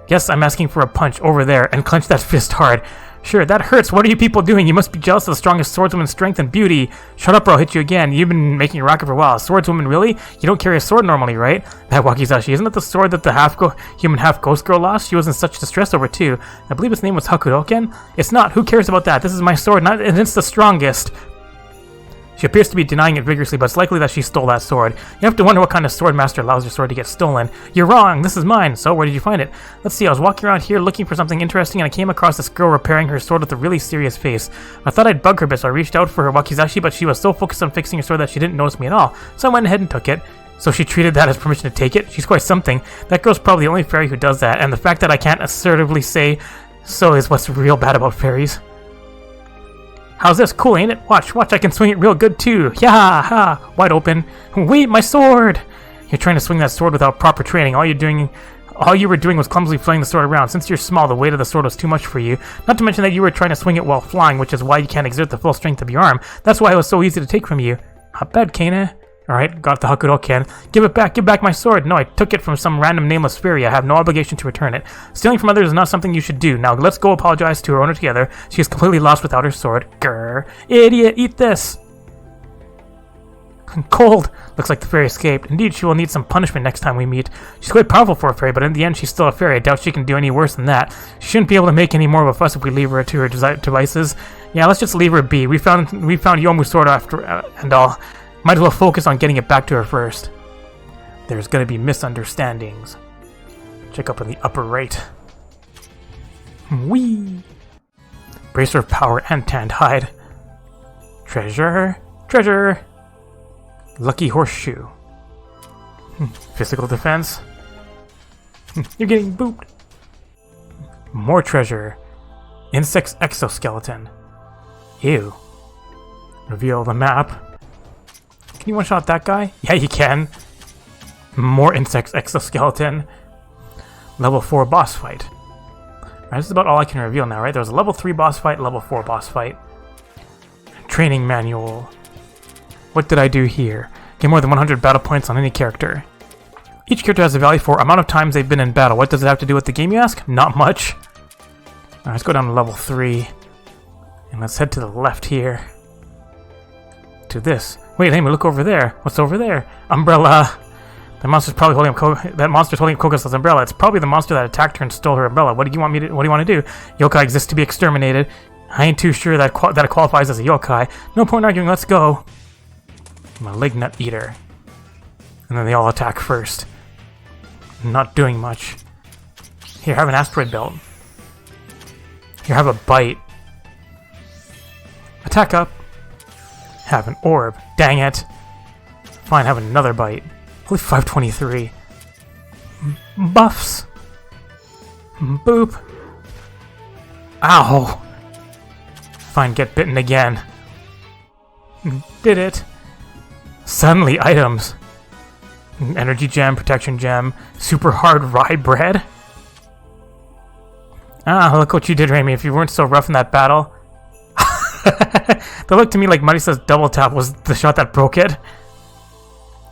Yes, I'm asking for a punch over there, and clench that fist hard. Sure, that hurts. What are you people doing? You must be jealous of the strongest swordswoman's strength and beauty. Shut up or I'll hit you again. You've been making a racket for a while. Swordswoman, really? You don't carry a sword normally, right? That wakizashi, isn't it the sword that the half-human, half-ghost girl lost? She was in such distress over too. I believe its name was Hakudoken? It's not. Who cares about that? This is my sword, and it's the strongest. She appears to be denying it vigorously, but it's likely that she stole that sword. You have to wonder what kind of sword master allows your sword to get stolen. You're wrong! This is mine! So, where did you find it? Let's see, I was walking around here looking for something interesting, and I came across this girl repairing her sword with a really serious face. I thought I'd bug her a bit, so I reached out for her wakizashi, but she was so focused on fixing her sword that she didn't notice me at all. So I went ahead and took it. So she treated that as permission to take it? She's quite something. That girl's probably the only fairy who does that, and the fact that I can't assertively say so is what's real bad about fairies. How's this? Cool, ain't it? Watch, I can swing it real good too. Yeah, ha! Wide open. Wait, my sword! You're trying to swing that sword without proper training. All you were doing was clumsily flinging the sword around. Since you're small, the weight of the sword was too much for you. Not to mention that you were trying to swing it while flying, which is why you can't exert the full strength of your arm. That's why it was so easy to take from you. Not bad, Kana. Alright, got the Hakudoken. Give back my sword. No, I took it from some random nameless fairy. I have no obligation to return it. Stealing from others is not something you should do. Now let's go apologize to her owner together. She is completely lost without her sword. Grr. Idiot, eat this. Cold. Looks like the fairy escaped. Indeed, she will need some punishment next time we meet. She's quite powerful for a fairy, but in the end she's still a fairy. I doubt she can do any worse than that. She shouldn't be able to make any more of a fuss if we leave her to her devices. Yeah, let's just leave her be. We found Yomu's sword after and all. Might as well focus on getting it back to her first. There's gonna be misunderstandings. Check up in the upper right. Whee! Bracer of power and tanned hide. Treasure! Lucky horseshoe. Physical defense. You're getting booped. More treasure. Insect's exoskeleton. Ew. Reveal the map. Can you one-shot that guy? Yeah, you can. More insects exoskeleton. Level 4 boss fight. Alright, this is about all I can reveal now, right? There was a level 3 boss fight, level 4 boss fight. Training manual. What did I do here? Get more than 100 battle points on any character. Each character has a value for amount of times they've been in battle. What does it have to do with the game, you ask? Not much. Alright, let's go down to level 3. And let's head to the left here. To this. Wait, hey, look over there. What's over there? Umbrella. That monster's probably holding up Koko's umbrella. It's probably the monster that attacked her and stole her umbrella. What do you want to do? Yokai exist to be exterminated. I ain't too sure that it qualifies as a yokai. No point arguing, let's go. Malignant eater. And then they all attack first. Not doing much. Here, have an asteroid belt. Here, have a bite. Attack up. Have an orb. Dang it. Fine, have another bite. Only 523. Buffs. Boop. Ow. Fine, get bitten again. Did it. Suddenly, items. Energy gem, protection gem, super hard rye bread. Ah, look what you did, Raimi. If you weren't so rough in that battle. That looked to me like Marisa's double tap was the shot that broke it.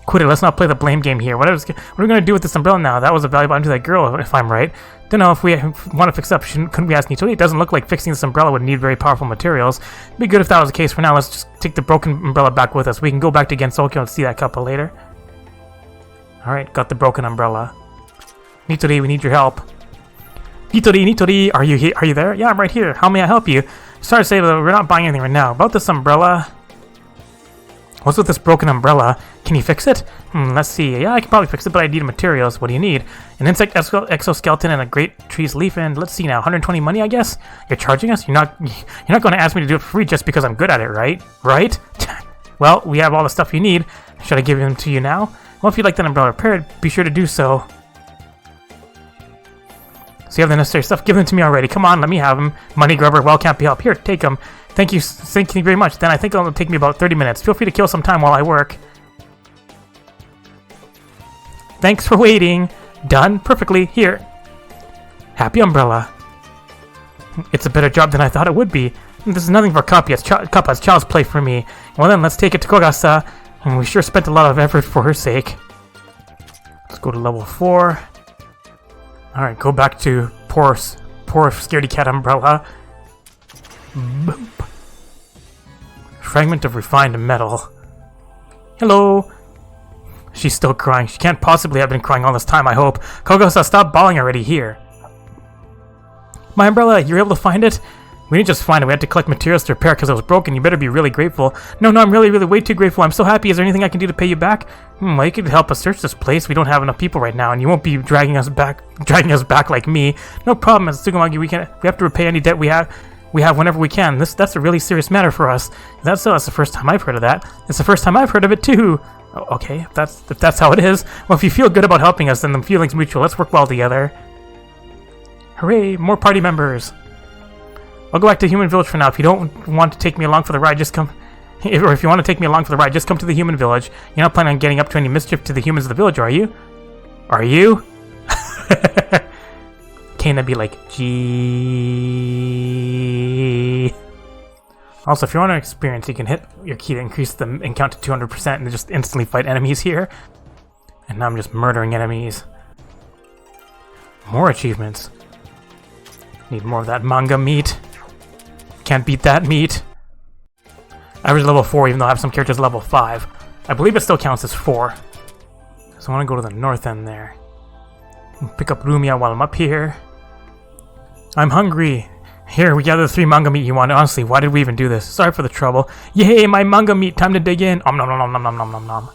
Quit it, let's not play the blame game here. What are we going to do with this umbrella now? That was a valuable item to that girl, if I'm right. Don't know if we want to fix it up. Couldn't we ask Nitori? It doesn't look like fixing this umbrella would need very powerful materials. It'd be good if that was the case. For now, let's just take the broken umbrella back with us. We can go back to Gensokyo and see that couple later. Alright, got the broken umbrella. Nitori, we need your help. Nitori, are you here? Are you there? Yeah, I'm right here. How may I help you? Sorry to say, but we're not buying anything right now. About this umbrella... What's with this broken umbrella? Can you fix it? Let's see. Yeah, I can probably fix it, but I need materials. What do you need? An insect exoskeleton and a great tree's leaf. And let's see now. 120 money, I guess. You're charging us? You're not going to ask me to do it for free just because I'm good at it, right? Right? Well, we have all the stuff you need. Should I give them to you now? Well, if you'd like that umbrella repaired, be sure to do so. So you have the necessary stuff. Give them to me already. Come on, let me have them. Money grubber. Well, can't be helped. Here, take them. Thank you very much. Then I think it'll take me about 30 minutes. Feel free to kill some time while I work. Thanks for waiting. Done perfectly. Here. Happy umbrella. It's a better job than I thought it would be. This is nothing for Kappa. It's child's play for me. Well then, let's take it to Kogasa. We sure spent a lot of effort for her sake. Let's go to level 4. Alright, go back to poor scaredy cat umbrella. Boop. Fragment of refined metal. Hello. She's still crying. She can't possibly have been crying all this time, I hope. Kogasa, stop bawling already here. My umbrella, you're able to find it? We didn't just find it. We had to collect materials to repair because it was broken. You better be really grateful. No, I'm really way too grateful. I'm so happy. Is there anything I can do to pay you back? Well, you could help us search this place. We don't have enough people right now, and you won't be dragging us back like me. No problem, as Tsugumagi. We have to repay any debt we have whenever we can. That's a really serious matter for us. That's the first time I've heard of that. It's the first time I've heard of it too. Okay, if that's how it is. Well, if you feel good about helping us, then the feeling's mutual. Let's work well together. Hooray! More party members. I'll go back to Human Village for now. If you don't want to take me along for the ride, just come. Or if you want to take me along for the ride, just come to the Human Village. You're not planning on getting up to any mischief to the humans of the village, are you? Are you? Can't that be like, gee? Also, if you want to experience, you can hit your key to increase the count to 200% and just instantly fight enemies here. And now I'm just murdering enemies. More achievements. Need more of that manga meat. Can't beat that meat. Average level 4, even though I have some characters level 5. I believe it still counts as 4. So I want to go to the north end there. Pick up Lumia while I'm up here. I'm hungry. Here, we gather the 3 manga meat you want. Honestly, why did we even do this? Sorry for the trouble. Yay, my manga meat. Time to dig in. Nom nom nom nom nom nom nom nom.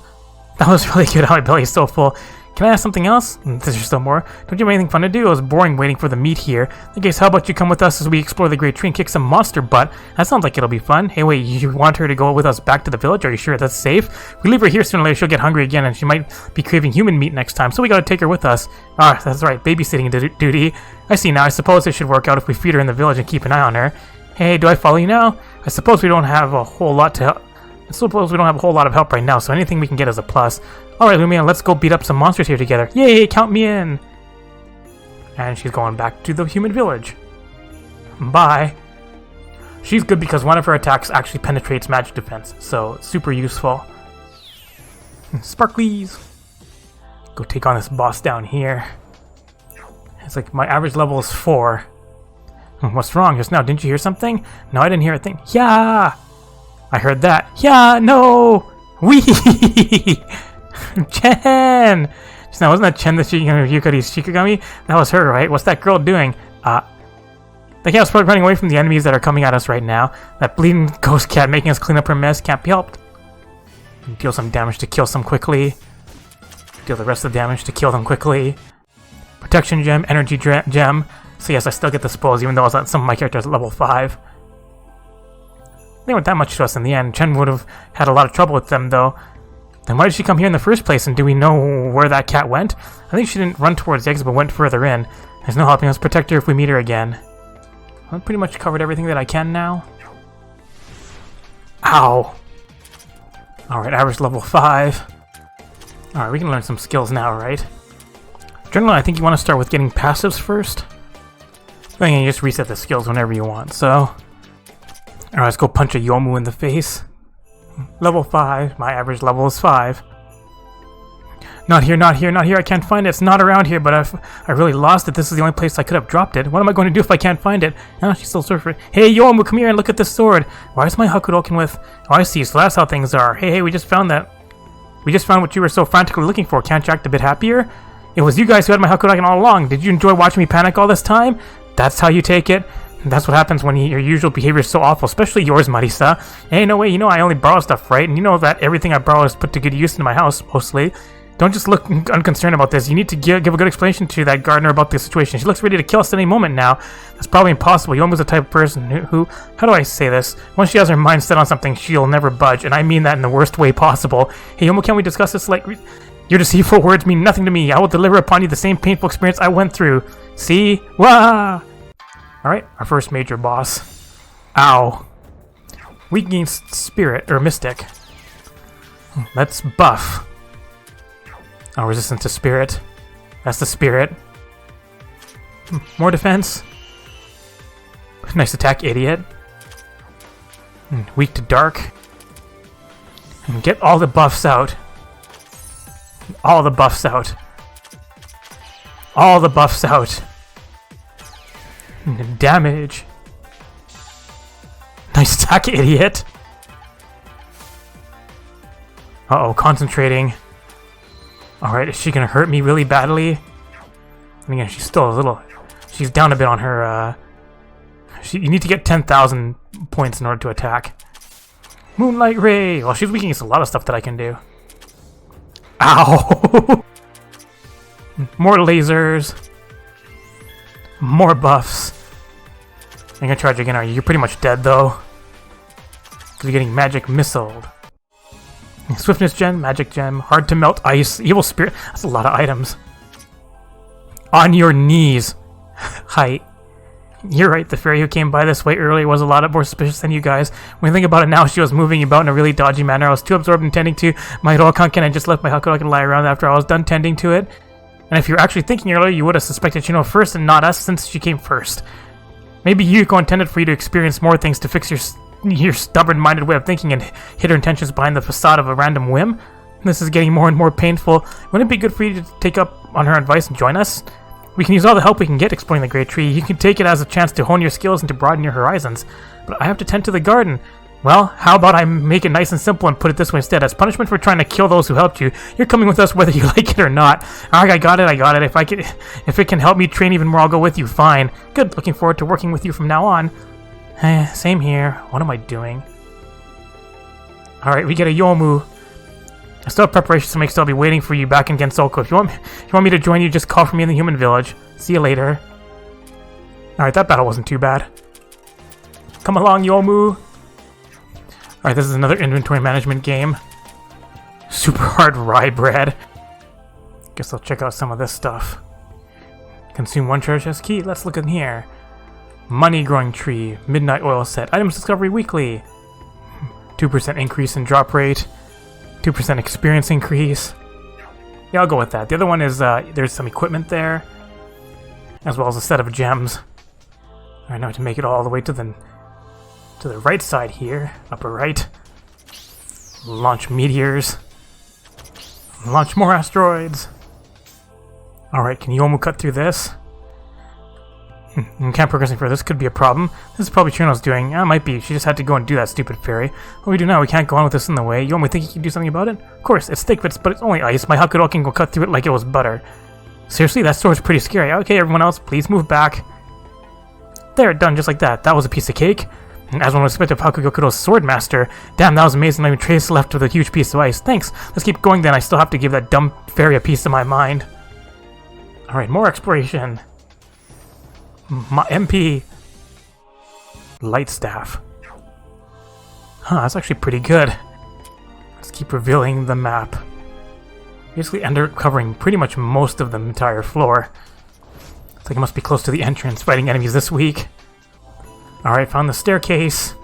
That was really good. My belly is so full. Can I ask something else? There's still more. Don't you have anything fun to do? It was boring waiting for the meat here. In case, how about you come with us as we explore the Great Tree and kick some monster butt? That sounds like it'll be fun. Hey, wait, you want her to go with us back to the village? Are you sure that's safe? If we leave her here sooner or later, she'll get hungry again, and she might be craving human meat next time, so we gotta take her with us. Ah, that's right, babysitting duty. I see now. I suppose it should work out if we feed her in the village and keep an eye on her. Hey, do I follow you now? I suppose we don't have a whole lot of help right now, so anything we can get is a plus. Alright, Lumia, let's go beat up some monsters here together. Yay, count me in! And she's going back to the human village. Bye. She's good because one of her attacks actually penetrates magic defense, so super useful. Sparklies! Go take on this boss down here. It's like my average level is 4. What's wrong just now? Didn't you hear something? No, I didn't hear a thing. Yeah! I heard that. Yeah, no! Wee! Chen! Just now, wasn't that Chen the Yukari's Shikigami? That was her, right? What's that girl doing? The cat's probably running away from the enemies that are coming at us right now. That bleeding ghost cat making us clean up her mess can't be helped. Deal some damage to kill some quickly. Deal the rest of the damage to kill them quickly. Protection gem, energy gem. So yes, I still get the spells even though I was at some of my characters at level 5. They weren't that much to us in the end. Chen would have had a lot of trouble with them though. Then why did she come here in the first place, and do we know where that cat went? I think she didn't run towards the exit but went further in. There's no helping us protect her if we meet her again. I've pretty much covered everything that I can now. Ow! Alright, average level 5. Alright, we can learn some skills now, right? Generally, I think you want to start with getting passives first. Then you just reset the skills whenever you want, so... Alright, let's go punch a Yomu in the face. Level 5. My average level is 5. Not here, not here, not here. I can't find it. It's not around here, but I really lost it. This is the only place I could have dropped it. What am I going to do if I can't find it? Oh, she's still searching for it. Hey, Yomu, come here and look at this sword. Why is my Hakudoken with... Oh, I see. So that's how things are. Hey, we just found that. We just found what you were so frantically looking for. Can't you act a bit happier? It was you guys who had my Hakudoken all along. Did you enjoy watching me panic all this time? That's how you take it? That's what happens when your usual behavior is so awful, especially yours, Marisa. Hey, no way, you know I only borrow stuff, right? And you know that everything I borrow is put to good use in my house, mostly. Don't just look unconcerned about this. You need to give a good explanation to that gardener about the situation. She looks ready to kill us at any moment now. That's probably impossible. Yomu's the type of person who... How do I say this? Once she has her mind set on something, she'll never budge, and I mean that in the worst way possible. Hey, Yomu, can we discuss this like... Your deceitful words mean nothing to me. I will deliver upon you the same painful experience I went through. See? Wah! Alright, our first major boss. Ow. Weakening spirit, or mystic. Let's buff. Oh, resistance to spirit. That's the spirit. More defense. Nice attack, idiot. Weak to dark. And get all the buffs out. All the buffs out. All the buffs out. Damage. Nice attack, idiot. Uh-oh, concentrating. Alright, is she gonna hurt me really badly? And again, she's still a little... She's down a bit on her, you need to get 10,000 points in order to attack. Moonlight Ray! Well, she's weak against a lot of stuff that I can do. Ow! More lasers. More buffs. I'm gonna charge again, are you? You're pretty much dead, though. Because you're getting magic missiled. Swiftness gem, magic gem, hard to melt ice, evil spirit. That's a lot of items. On your knees. Height. You're right, the fairy who came by this way earlier was a lot more suspicious than you guys. When you think about it now, she was moving about in a really dodgy manner. I was too absorbed in tending to my Rokanken and just left my Hakudoken lie around after I was done tending to it. And if you were actually thinking earlier, you would have suspected Chino first and not us since she came first. Maybe Yuko intended for you to experience more things to fix your stubborn-minded way of thinking and hid her intentions behind the facade of a random whim. This is getting more and more painful. Wouldn't it be good for you to take up on her advice and join us? We can use all the help we can get exploring the Great Tree. You can take it as a chance to hone your skills and to broaden your horizons. But I have to tend to the garden. Well, how about I make it nice and simple and put it this way instead. As punishment for trying to kill those who helped you, you're coming with us whether you like it or not. Alright, I got it. If it can help me train even more, I'll go with you. Fine. Good. Looking forward to working with you from now on. Same here. What am I doing? Alright, we get a Yomu. I still have preparations to make, so I'll be waiting for you back in Gensokyo. If you want me to join you, just call for me in the human village. See you later. Alright, that battle wasn't too bad. Come along, Yomu. Alright, this is another inventory management game. Super hard rye bread. Guess I'll check out some of this stuff. Consume one treasure chest key. Let's look in here. Money growing tree. Midnight oil set. Items discovery weekly. 2% increase in drop rate. 2% experience increase. Yeah, I'll go with that. The other one is there's some equipment there, as well as a set of gems. Alright, now to make it all the way to the right side here, upper right. Launch meteors. Launch more asteroids. Alright, can Yomu cut through this? Can't progress any further. This could be a problem. This is probably Chino's doing. It might be. She just had to go and do that stupid fairy. What do we do now? We can't go on with this in the way. Yomu, think you can do something about it? Of course, it's thick, but it's only ice. My Hakudoken will cut through it like it was butter. Seriously, that sword's pretty scary. Okay, everyone else, please move back. There, done, just like that. That was a piece of cake. As one would expect of Hakugokuro's sword master. Damn, that was amazing. Not even trace left with a huge piece of ice. Thanks. Let's keep going then. I still have to give that dumb fairy a piece of my mind. Alright, more exploration. My MP. Light staff. Huh, that's actually pretty good. Let's keep revealing the map. Basically covering pretty much most of the entire floor. Looks like it must be close to the entrance, fighting enemies this week. Alright, found the staircase.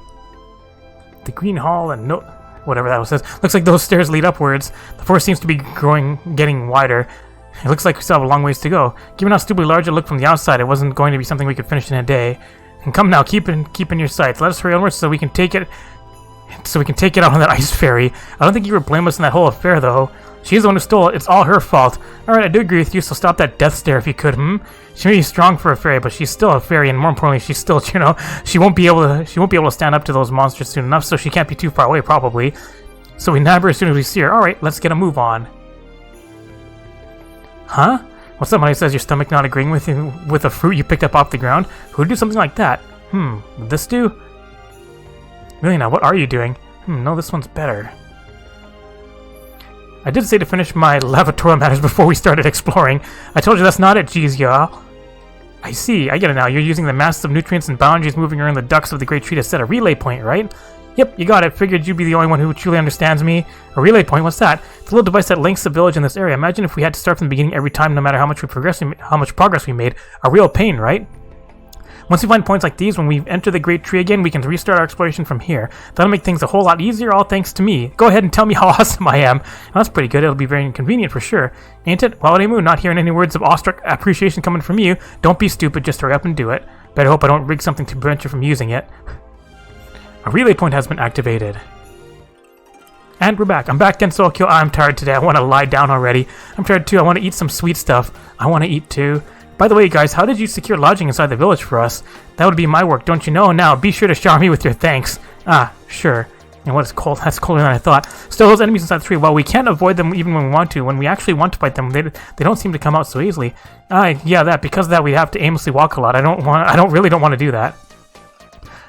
The green hall and no... whatever that says. Looks like those stairs lead upwards. The floor seems to be getting wider. It looks like we still have a long ways to go. Given how stupidly large it looked from the outside, it wasn't going to be something we could finish in a day. And come now, keep in your sights. Let us hurry onwards so we can take it out on that ice ferry. I don't think you were blameless in that whole affair, though. She's the one who stole it. It's all her fault. Alright, I do agree with you, so stop that death stare if you could, She may be strong for a fairy, but she's still a fairy, and more importantly, she's still, she won't be able to stand up to those monsters soon enough, so she can't be too far away, probably. So we nab her as soon as we see her. Alright, let's get a move on. Huh? Well, somebody says your stomach not agreeing with you with a fruit you picked up off the ground? Who'd do something like that? Would this do? Really now, what are you doing? No, this one's better. I did say to finish my lavatory matters before we started exploring. I told you that's not it, geez, y'all. I see, I get it now. You're using the masses of nutrients and boundaries moving around the ducts of the Great Tree to set a relay point, right? Yep, you got it. Figured you'd be the only one who truly understands me. A relay point, what's that? It's a little device that links the village in this area. Imagine if we had to start from the beginning every time, no matter how much progress we made. A real pain, right? Once we find points like these, when we enter the Great Tree again, we can restart our exploration from here. That'll make things a whole lot easier, all thanks to me. Go ahead and tell me how awesome I am. Well, that's pretty good. It'll be very inconvenient for sure. Ain't it? Holiday Moon, not hearing any words of awestruck appreciation coming from you. Don't be stupid, just hurry up and do it. Better hope I don't rig something to prevent you from using it. A relay point has been activated. And we're back. I'm back, Gensokyo. I'm tired today. I want to lie down already. I'm tired too. I want to eat some sweet stuff. I want to eat too. By the way, guys, how did you secure lodging inside the village for us? That would be my work, don't you know? Now, be sure to shower me with your thanks. Ah, sure. And what is cold? That's colder than I thought. Still, those enemies inside the tree, well, we can't avoid them even when we want to. When we actually want to fight them, they don't seem to come out so easily. Yeah, because of that, we have to aimlessly walk a lot. I really don't want to do that.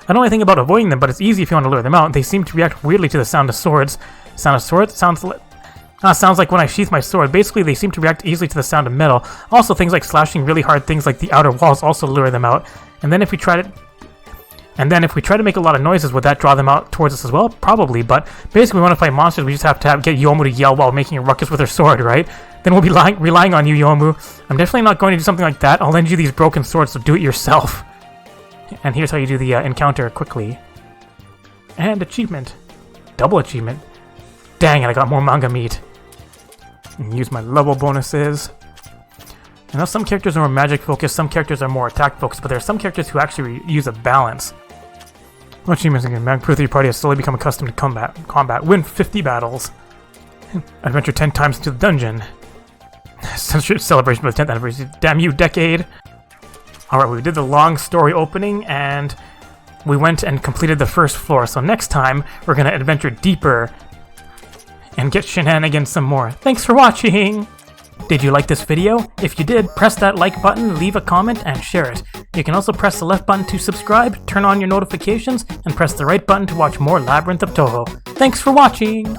I don't know anything about avoiding them, but it's easy if you want to lure them out. They seem to react weirdly to the sound of swords. Sound of swords? Sounds like when I sheath my sword. Basically, they seem to react easily to the sound of metal. Also, things like slashing really hard things like the outer walls also lure them out. And then if we try to make a lot of noises, would that draw them out towards us as well? Probably, but basically we want to fight monsters, we just have to get Yomu to yell while making a ruckus with her sword, right? Then we'll be relying on you, Yomu. I'm definitely not going to do something like that. I'll lend you these broken swords, so do it yourself. And here's how you do the encounter quickly. And achievement. Double achievement. Dang it, I got more manga meat. And use my level bonuses. I know some characters are more magic focused, some characters are more attack focused, but there are some characters who actually use a balance. What achievements again? Mag prove that your party has slowly become accustomed to combat. Win 50 battles. Adventure 10 times into the dungeon. Celebration for the 10th anniversary. Damn you, decade! Alright, we did the long story opening, and we went and completed the first floor, so next time we're gonna adventure deeper and get shenanigans some more. Thanks for watching! Did you like this video? If you did, press that like button, leave a comment, and share it. You can also press the left button to subscribe, turn on your notifications, and press the right button to watch more Labyrinth of Touhou. Thanks for watching!